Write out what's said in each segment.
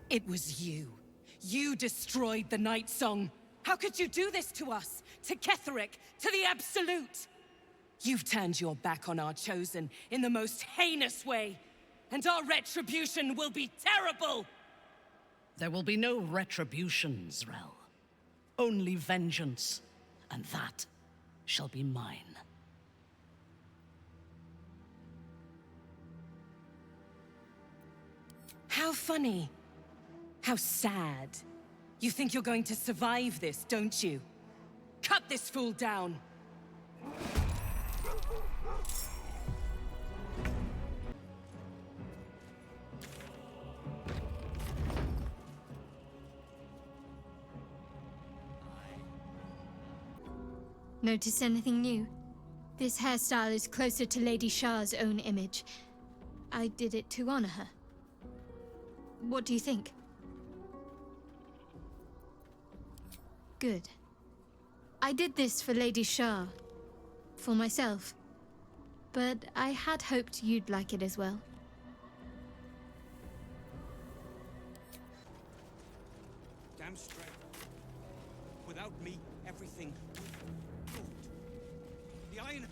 It was you. You destroyed the Night Song. How could you do this to us? To Ketheric? To the Absolute? You've turned your back on our Chosen in the most heinous way. And our retribution will be terrible! There will be no retribution, Zrel. Only vengeance. And that shall be mine. How funny. How sad. You think you're going to survive this, don't you? Cut this fool down! Notice anything new? This hairstyle is closer to Lady Shah's own image. I did it to honor her. What do you think? Good. I did this for Lady Shah. For myself. But I had hoped you'd like it as well. Damn straight. Without me, everything... The iron...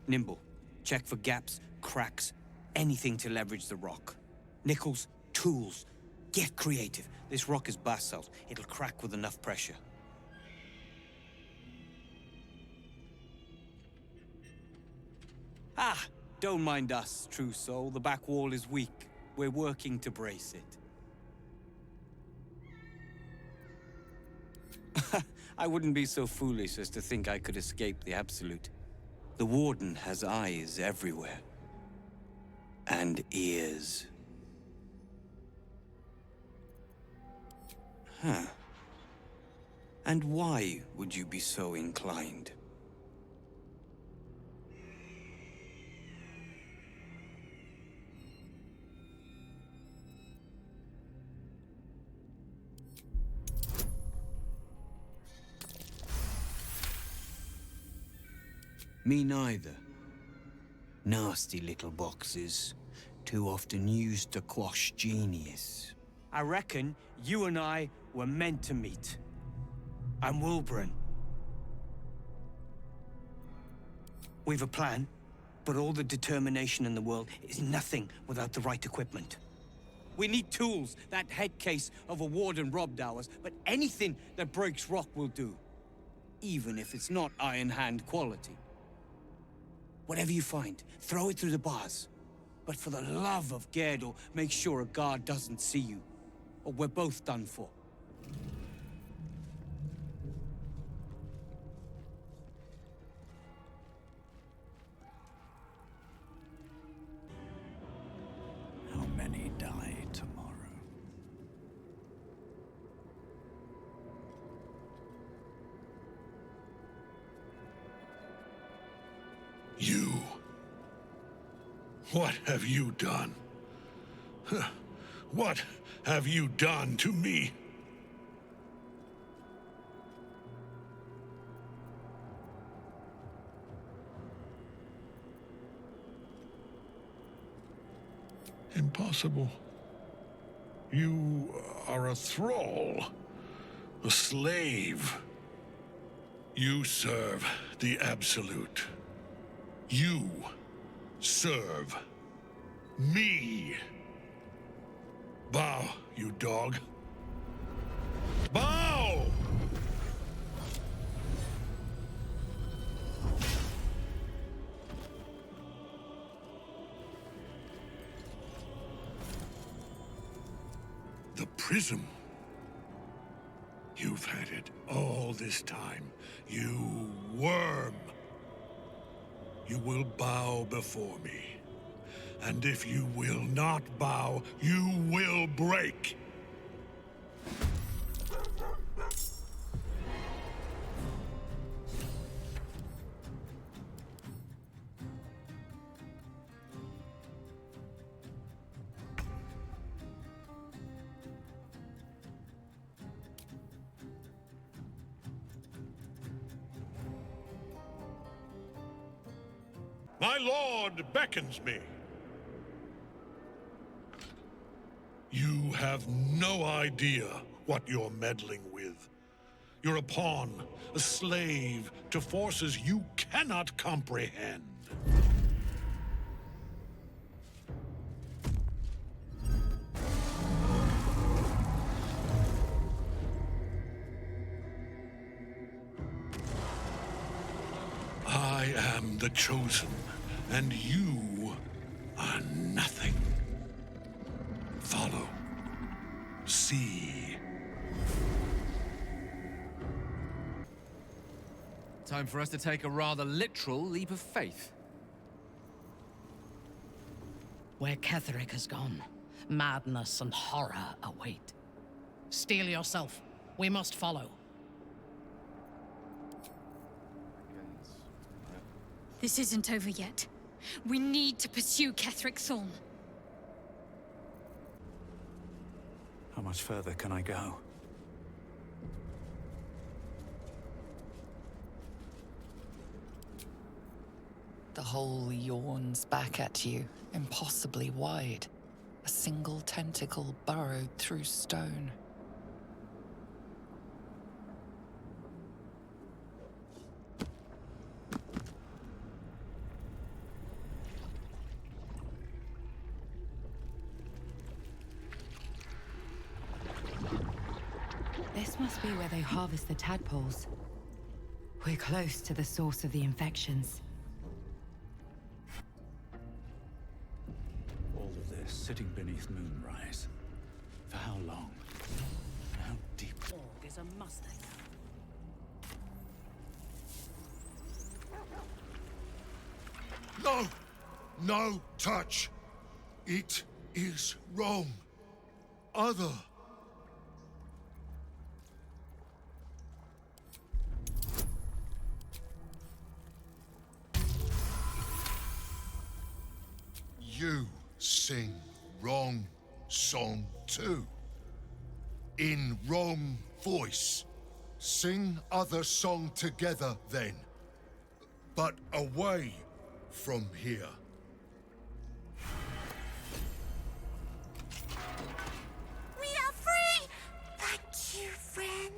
Nimble. Check for gaps, cracks, anything to leverage the rock. Nickels, tools. Get creative. This rock is basalt. It'll crack with enough pressure. Ah! Don't mind us, true soul. The back wall is weak. We're working to brace it. I wouldn't be so foolish as to think I could escape the Absolute. The Warden has eyes everywhere. And ears. Huh. And why would you be so inclined? Me neither. Nasty little boxes, too often used to quash genius. I reckon you and I were meant to meet. I'm Wilburn. We've a plan, but all the determination in the world is nothing without the right equipment. We need tools. That head case of a Warden robbed ours, but anything that breaks rock will do. Even if it's not Iron Hand quality. Whatever you find, throw it through the bars. But for the love of Gale, make sure a guard doesn't see you, or we're both done for. How many die tomorrow? You. What have you done? What have you done to me? Impossible. You are a thrall, a slave. You serve the Absolute. You serve me. Bow, you dog. Bow! The prism. You've had it all this time, you worm. You will bow before me. And if you will not bow, you will break. My lord beckons me. You have no idea what you're meddling with. You're a pawn, a slave to forces you cannot comprehend. I am the Chosen, and you are nothing. Follow. See. Time for us to take a rather literal leap of faith. Where Ketheric has gone, madness and horror await. Steel yourself. We must follow. This isn't over yet. We need to pursue Ketheric Thorn. How much further can I go? The hole yawns back at you, impossibly wide. A single tentacle burrowed through stone. This must be where they harvest the tadpoles. We're close to the source of the infections. All of this sitting beneath moonrise. For how long? How deep? Org is a Mustang. No! No touch! It is wrong. Other. You sing wrong song too. In wrong voice. Sing other song together then. But away from here. We are free! Thank you, friend.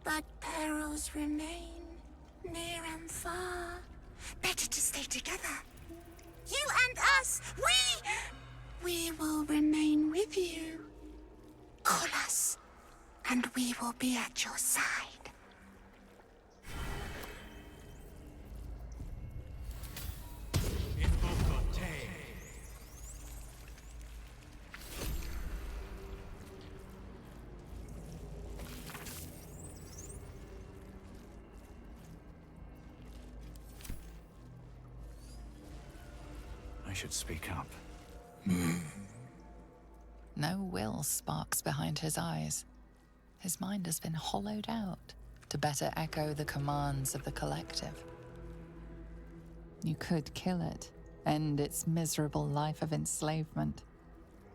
But perils remain, near and far. Better to stay together. You and us, we will remain with you. Call us, and we will be at your side. I should speak up. No will sparks behind his eyes. His mind has been hollowed out to better echo the commands of the collective. You could kill it, end its miserable life of enslavement.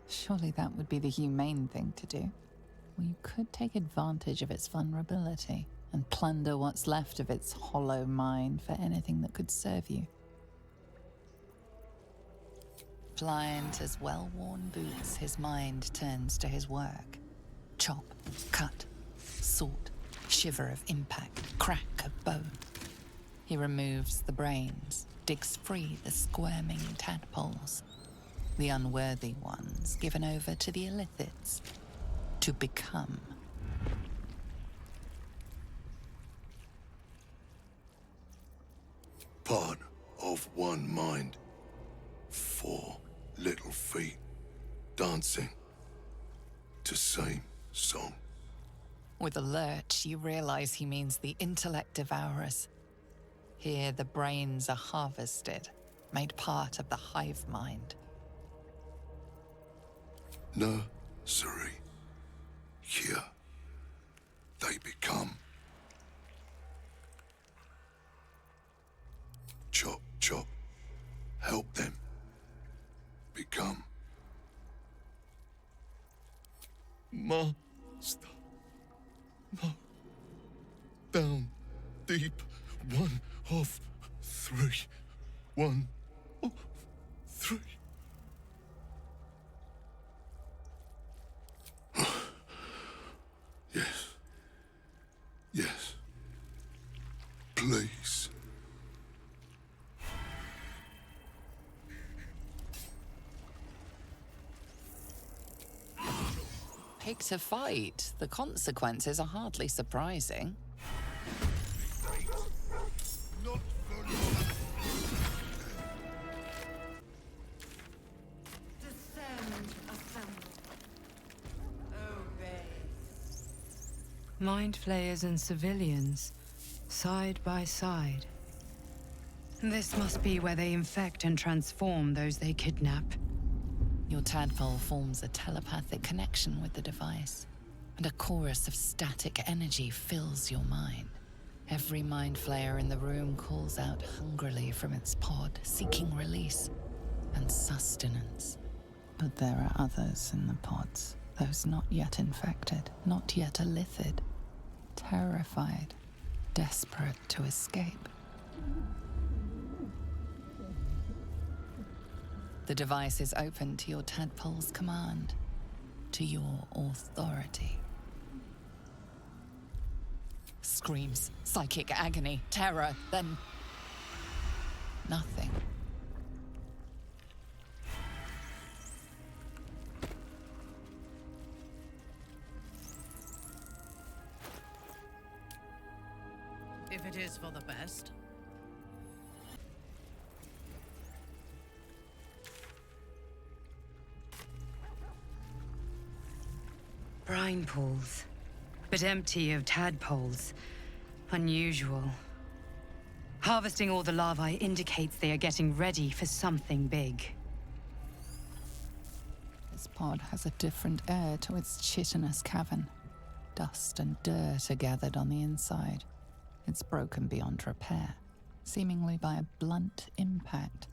Surely that would be the humane thing to do. Or you could take advantage of its vulnerability and plunder what's left of its hollow mind for anything that could serve you. Blind as well-worn boots, his mind turns to his work. Chop, cut, sort, shiver of impact, crack of bone. He removes the brains, digs free the squirming tadpoles. The unworthy ones given over to the illithids to become. Part of one mind. 4 little feet dancing to same song. With a lurch, you realize he means the intellect devourers. Here, the brains are harvested, made part of the hive mind. Nursery. Here, they become. Chop, chop. Help them. Become. Master. No. Down. Deep. 1 of 3. 1 of 3. take to fight, the consequences are hardly surprising. Mind flayers and civilians, side by side. This must be where they infect and transform those they kidnap. Your tadpole forms a telepathic connection with the device, and a chorus of static energy fills your mind. Every mind flayer in the room calls out hungrily from its pod, seeking release and sustenance. But there are others in the pods, those not yet infected, not yet elithid, terrified, desperate to escape. The device is open to your tadpole's command, to your authority. Screams, psychic agony, terror, then nothing. If it is for the best. Brine pools, but empty of tadpoles. Unusual. Harvesting all the larvae indicates they are getting ready for something big. This pod has a different air to its chitinous cavern. Dust and dirt are gathered on the inside. It's broken beyond repair, seemingly by a blunt impact,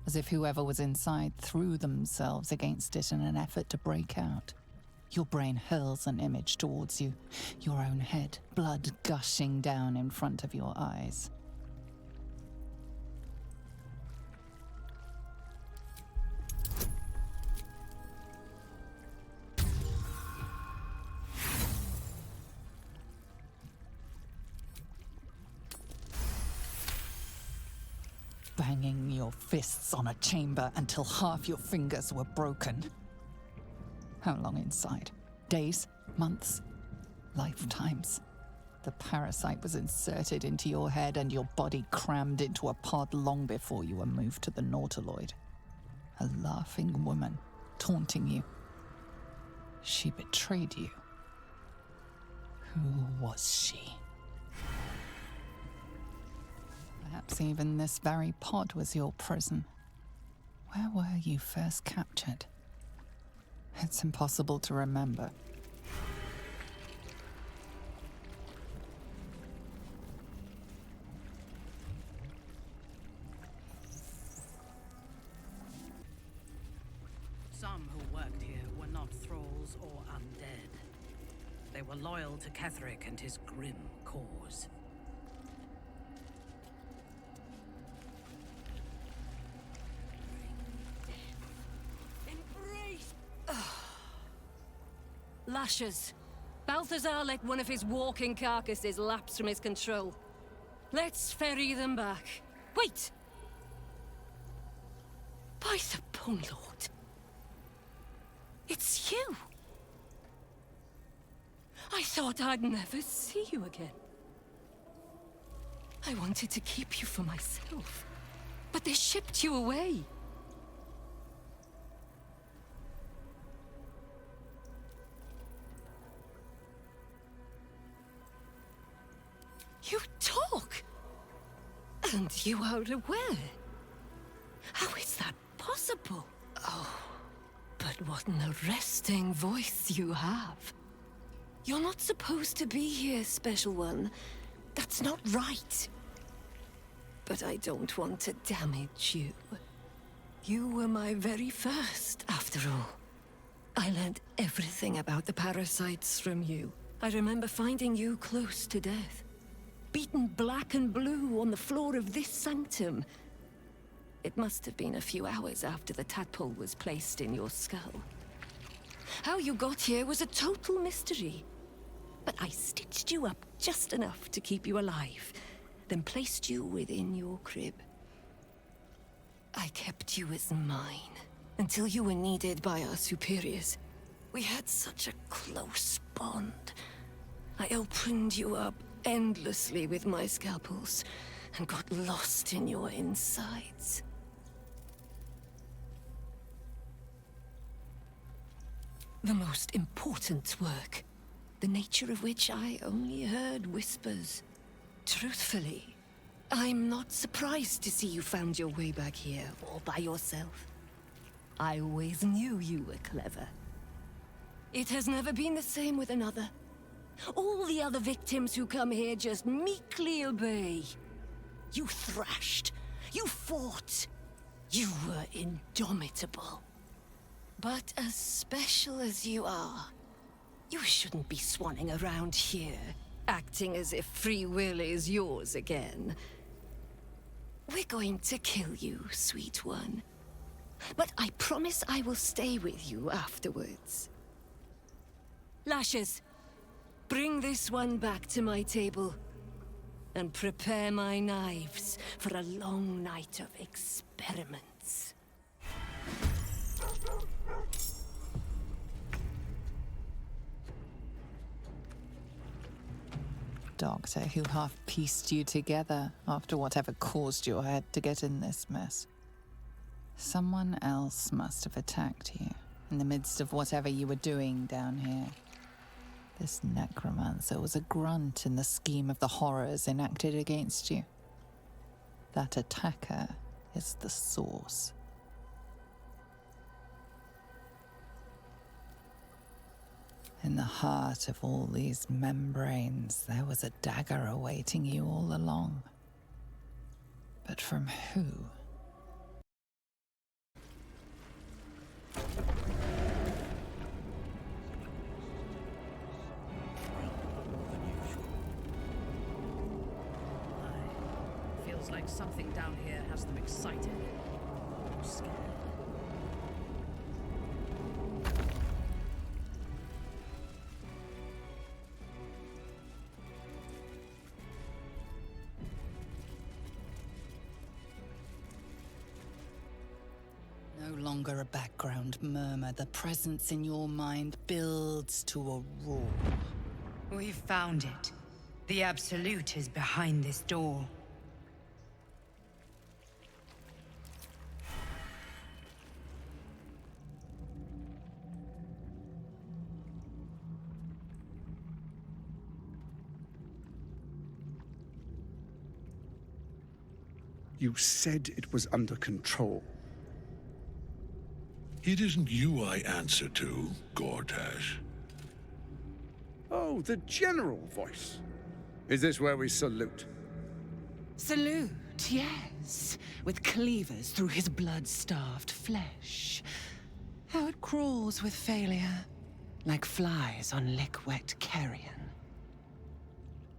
as if whoever was inside threw themselves against it in an effort to break out. Your brain hurls an image towards you, your own head, blood gushing down in front of your eyes. Banging your fists on a chamber until half your fingers were broken. How long inside? Days? Months? Lifetimes? The parasite was inserted into your head and your body crammed into a pod long before you were moved to the Nautiloid. A laughing woman, taunting you. She betrayed you. Who was she? Perhaps even this very pod was your prison. Where were you first captured? It's impossible to remember. Some who worked here were not thralls or undead. They were loyal to Ketheric and his grim cause. Lashes. Balthazar let one of his walking carcasses lapse from his control. Let's ferry them back. Wait! By the Bone Lord. It's you! I thought I'd never see you again. I wanted to keep you for myself, but they shipped you away. You talk! And you are aware. How is that possible? Oh, but what an arresting voice you have. You're not supposed to be here, Special One. That's not right. But I don't want to damage you. You were my very first, after all. I learned everything about the parasites from you. I remember finding you close to death. Beaten black and blue on the floor of this sanctum. It must have been a few hours after the tadpole was placed in your skull. How you got here was a total mystery. But I stitched you up just enough to keep you alive, then placed you within your crib. I kept you as mine, until you were needed by our superiors. We had such a close bond. I opened you up endlessly with my scalpels and got lost in your insides. The most important work, the nature of which I only heard whispers. Truthfully, I'm not surprised to see you found your way back here all by yourself. I always knew you were clever. It has never been the same with another. All the other victims who come here just meekly obey. You thrashed. You fought. You were indomitable. But as special as you are, you shouldn't be swanning around here, acting as if free will is yours again. We're going to kill you, sweet one. But I promise I will stay with you afterwards. Lashes, bring this one back to my table. And prepare my knives for a long night of experiments. Doctor who half pieced you together after whatever caused your head to get in this mess. Someone else must have attacked you in the midst of whatever you were doing down here. This necromancer was a grunt in the scheme of the horrors enacted against you. That attacker is the source. In the heart of all these membranes, there was a dagger awaiting you all along. But from who? Feels like something down here has them excited. Or scared. No longer a background murmur, the presence in your mind builds to a roar. We've found it. The Absolute is behind this door. You said it was under control. It isn't you I answer to, Gortash. Oh, the general voice. Is this where we salute? Salute, yes. With cleavers through his blood-starved flesh. How it crawls with failure, like flies on lick-wet carrion.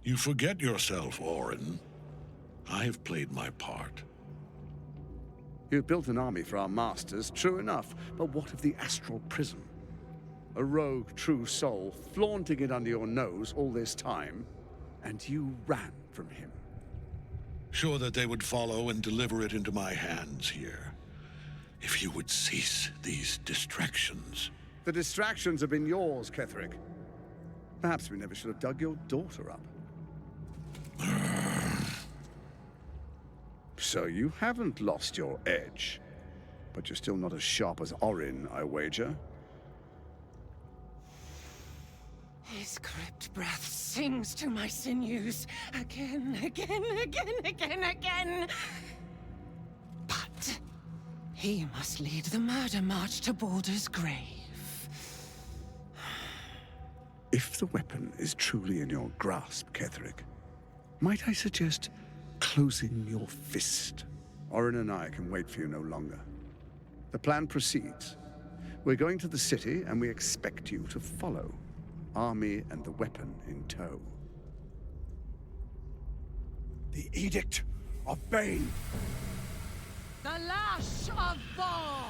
You forget yourself, Orin. I have played my part. You've built an army for our masters, true enough, but what of the astral prism? A rogue true soul flaunting it under your nose all this time, and you ran from him. Sure that they would follow and deliver it into my hands here. If you would cease these distractions. The distractions have been yours, Ketheric. Perhaps we never should have dug your daughter up. So you haven't lost your edge, but you're still not as sharp as Orin, I wager. His crypt breath sings to my sinews. Again, again, again, again, again. But he must lead the murder march to Baldur's grave. If the weapon is truly in your grasp, Ketheric, might I suggest closing your fist? Orin and I can wait for you no longer. The plan proceeds. We're going to the city, and we expect you to follow. Army and the weapon in tow. The Edict of Bane! The Lash of Thor!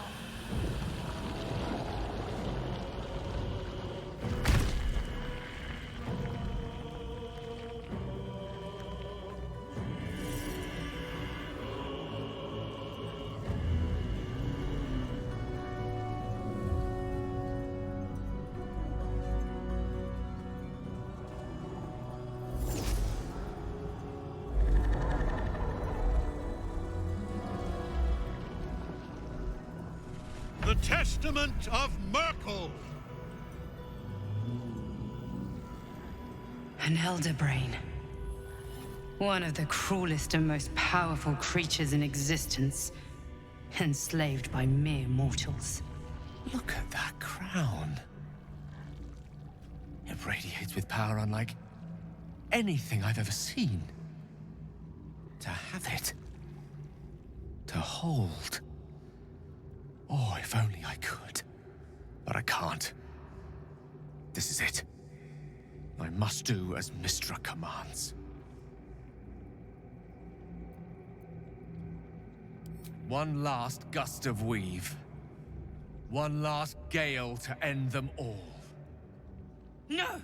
The Testament of Merkel! An elder brain. One of the cruelest and most powerful creatures in existence. Enslaved by mere mortals. Look at that crown. It radiates with power unlike anything I've ever seen. To have it. To hold. Oh, if only I could. But I can't. This is it. I must do as Mystra commands. One last gust of weave. One last gale to end them all. No!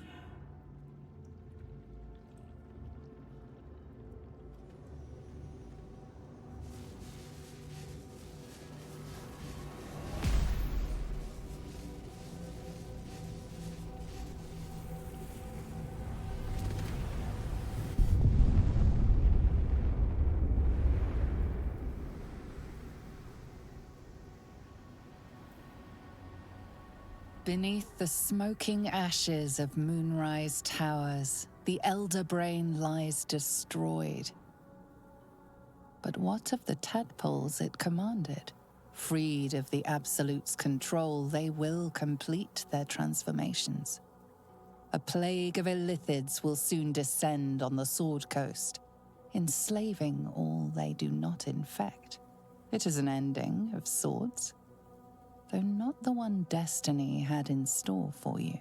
Beneath the smoking ashes of Moonrise Towers, the Elder Brain lies destroyed. But what of the tadpoles it commanded? Freed of the Absolute's control, they will complete their transformations. A plague of illithids will soon descend on the Sword Coast, enslaving all they do not infect. It is an ending of sorts, though not the one destiny had in store for you.